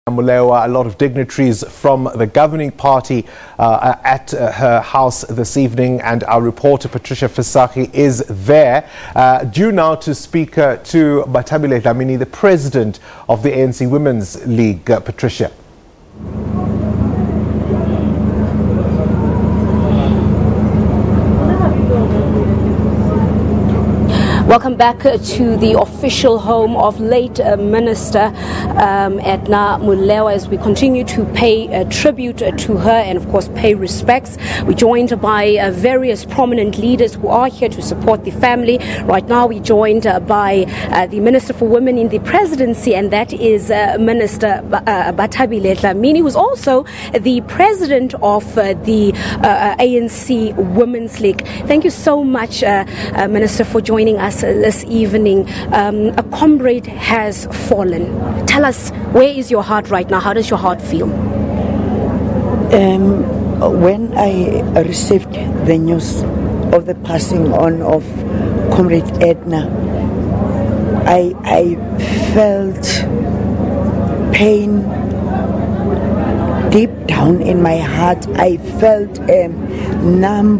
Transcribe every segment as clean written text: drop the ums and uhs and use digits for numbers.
Molewa, a lot of dignitaries from the governing party at her house this evening, and our reporter Patricia Fisaki is there, due now to speak to Bathabile Dlamini, the president of the ANC Women's League. Patricia. Welcome back to the official home of late Minister Edna Molewa, as we continue to pay tribute to her and of course pay respects. We're joined by various prominent leaders who are here to support the family. Right now we're joined by the Minister for Women in the Presidency, and that is Minister Bathabile Dlamini, who's also the president of the ANC Women's League. Thank you so much, Minister, for joining us this evening. A comrade has fallen. Tell us, where is your heart right now? How does your heart feel? When I received the news of the passing on of Comrade Edna, I felt pain deep down in my heart. I felt numb,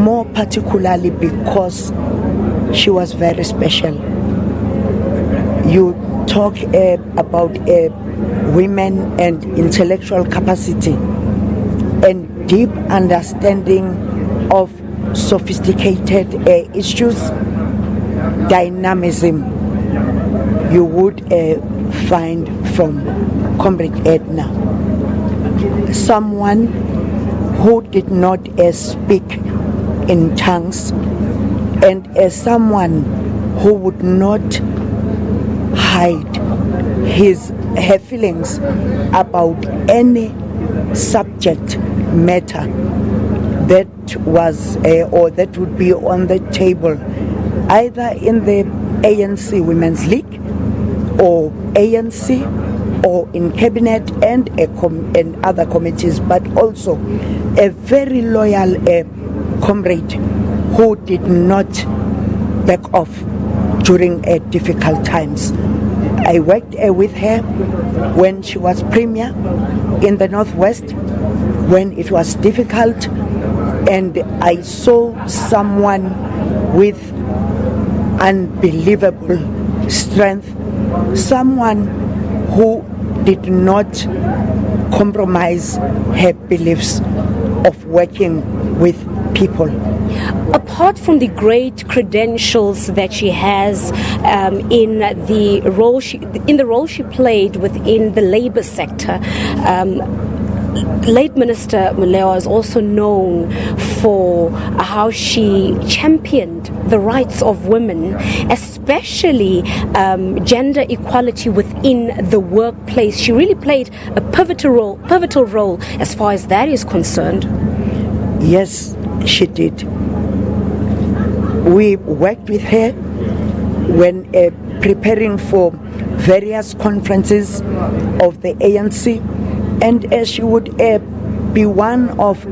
more particularly because she was very special. You talk about women and intellectual capacity and deep understanding of sophisticated issues, dynamism you would find from Comrade Edna. Someone who did not speak in tongues, and as someone who would not hide her feelings about any subject matter that was or that would be on the table, either in the ANC Women's League or ANC or in cabinet and other committees, but also a very loyal comrade who did not back off during difficult times. I worked with her when she was premier in the Northwest, when it was difficult, and I saw someone with unbelievable strength, someone who did not compromise her beliefs of working with people. Apart from the great credentials that she has in the role she played within the labor sector, late Minister Molewa is also known for how she championed the rights of women, especially gender equality within the workplace. She really played a pivotal role as far as that is concerned. Yes, she did. We worked with her when preparing for various conferences of the ANC, and she would be one of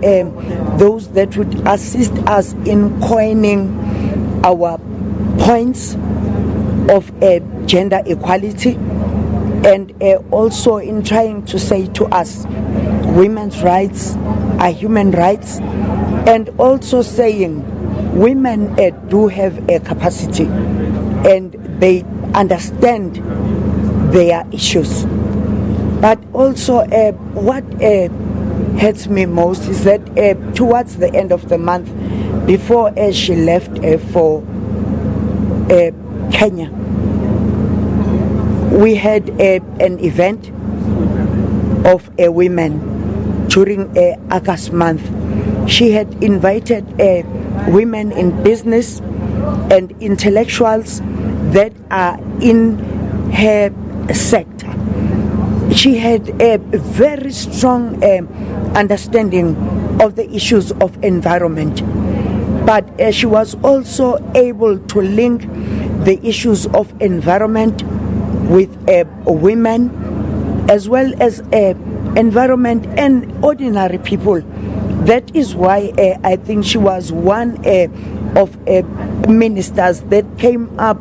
those that would assist us in coining our points of gender equality, and also in trying to say to us, women's rights are human rights, and also saying women do have a capacity and they understand their issues. But also what hurts me most is that towards the end of the month, before she left for Kenya, we had an event of women during August month. She had invited women in business and intellectuals that are in her sector. She had a very strong understanding of the issues of environment, but she was also able to link the issues of environment with women, as well as environment and ordinary people. That is why I think she was one of ministers that came up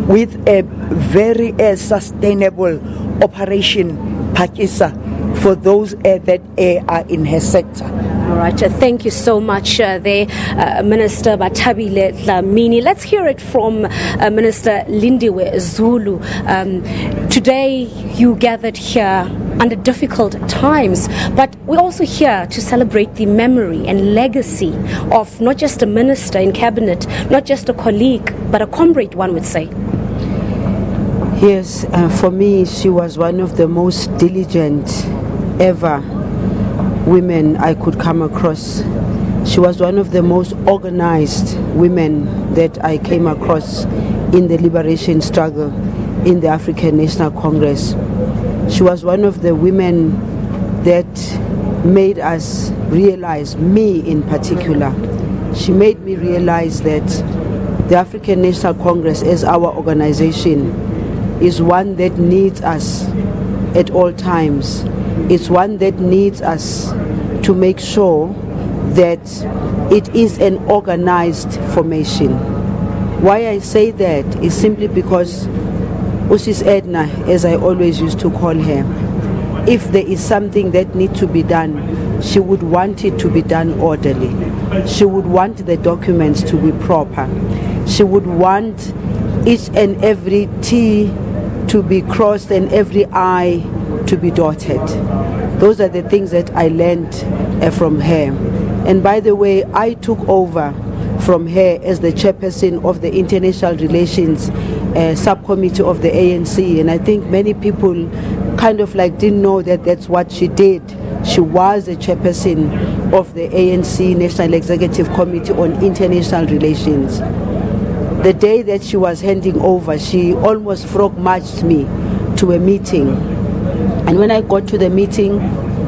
with a very sustainable Operation Pakisa for those that are in her sector. All right, thank you so much Minister Bathabile Dlamini. Let's hear it from Minister Lindiwe Zulu. Today you gathered here under difficult times, but we're also here to celebrate the memory and legacy of not just a minister in cabinet, not just a colleague, but a comrade, one would say. Yes, for me, she was one of the most diligent ever women I could come across. She was one of the most organized women that I came across in the liberation struggle in the African National Congress. She was one of the women that made us realize, me in particular, she made me realize that the African National Congress as our organization is one that needs us at all times. It's one that needs us to make sure that it is an organized formation. Why I say that is simply because Usis Edna, as I always used to call her, if there is something that needs to be done, she would want it to be done orderly. She would want the documents to be proper. She would want each and every T to be crossed and every I to be dotted. Those are the things that I learned from her. And by the way, I took over from her as the chairperson of the International Relations subcommittee of the ANC, and I think many people kind of like didn't know that that's what she did. She was the chairperson of the ANC National Executive Committee on International Relations. The day that she was handing over, she almost frog marched me to a meeting, and when I got to the meeting,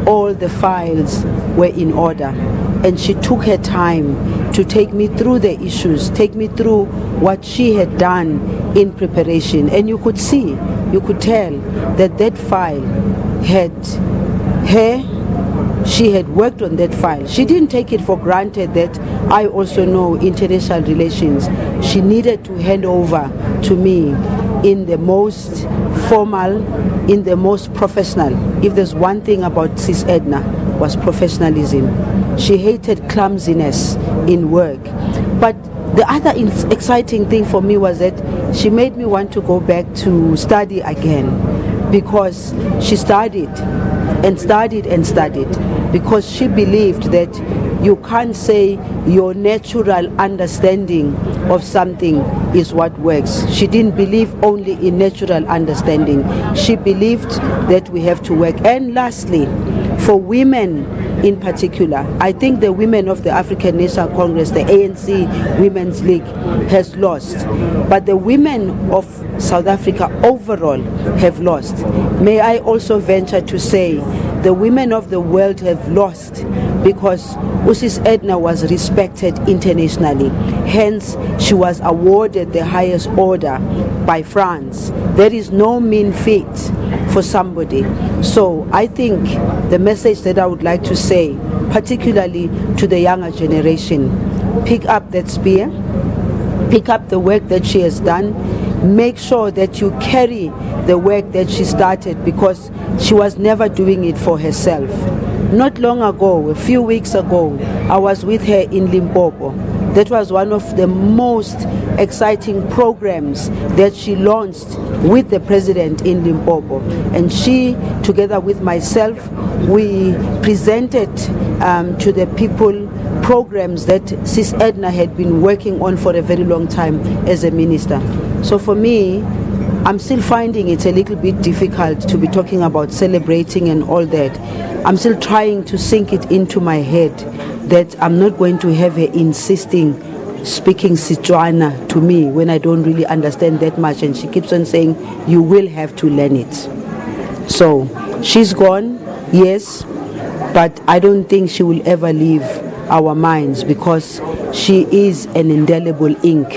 all the files were in order, and she took her time to take me through the issues, take me through what she had done in preparation. And you could see, you could tell that that file had her, she had worked on that file. She didn't take it for granted that I also know international relations. She needed to hand over to me in the most formal, in the most professional. If there's one thing about Sis Edna, was professionalism. She hated clumsiness in work. But the other exciting thing for me was that she made me want to go back to study again, because she studied and studied and studied, because she believed that you can't say your natural understanding of something is what works. She didn't believe only in natural understanding. She believed that we have to work. And lastly, for women in particular, I think the women of the African National Congress, the ANC Women's League, has lost. But the women of South Africa overall have lost. May I also venture to say the women of the world have lost because Usis Edna was respected internationally. Hence, she was awarded the highest order by France. There is no mean feat for somebody. So I think the message that I would like to say, particularly to the younger generation, pick up that spear, pick up the work that she has done, make sure that you carry the work that she started, because she was never doing it for herself. Not long ago, a few weeks ago, I was with her in Limpopo. That was one of the most exciting programs that she launched with the president in Limpopo. And she, together with myself, we presented to the people programs that Sis Edna had been working on for a very long time as a minister. So for me, I'm still finding it a little bit difficult to be talking about celebrating and all that. I'm still trying to sink it into my head that I'm not going to have her insisting speaking Setswana to me when I don't really understand that much, and she keeps on saying you will have to learn it. So she's gone, yes, but I don't think she will ever leave our minds, because she is an indelible ink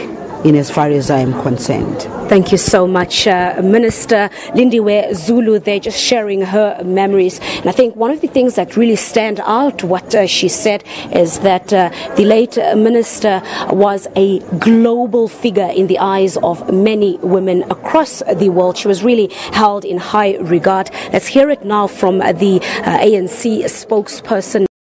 in as far as I am concerned. Thank you so much, Minister Lindiwe Zulu. They're just sharing her memories. And I think one of the things that really stand out, what she said, is that the late minister was a global figure in the eyes of many women across the world. She was really held in high regard. Let's hear it now from the ANC spokesperson.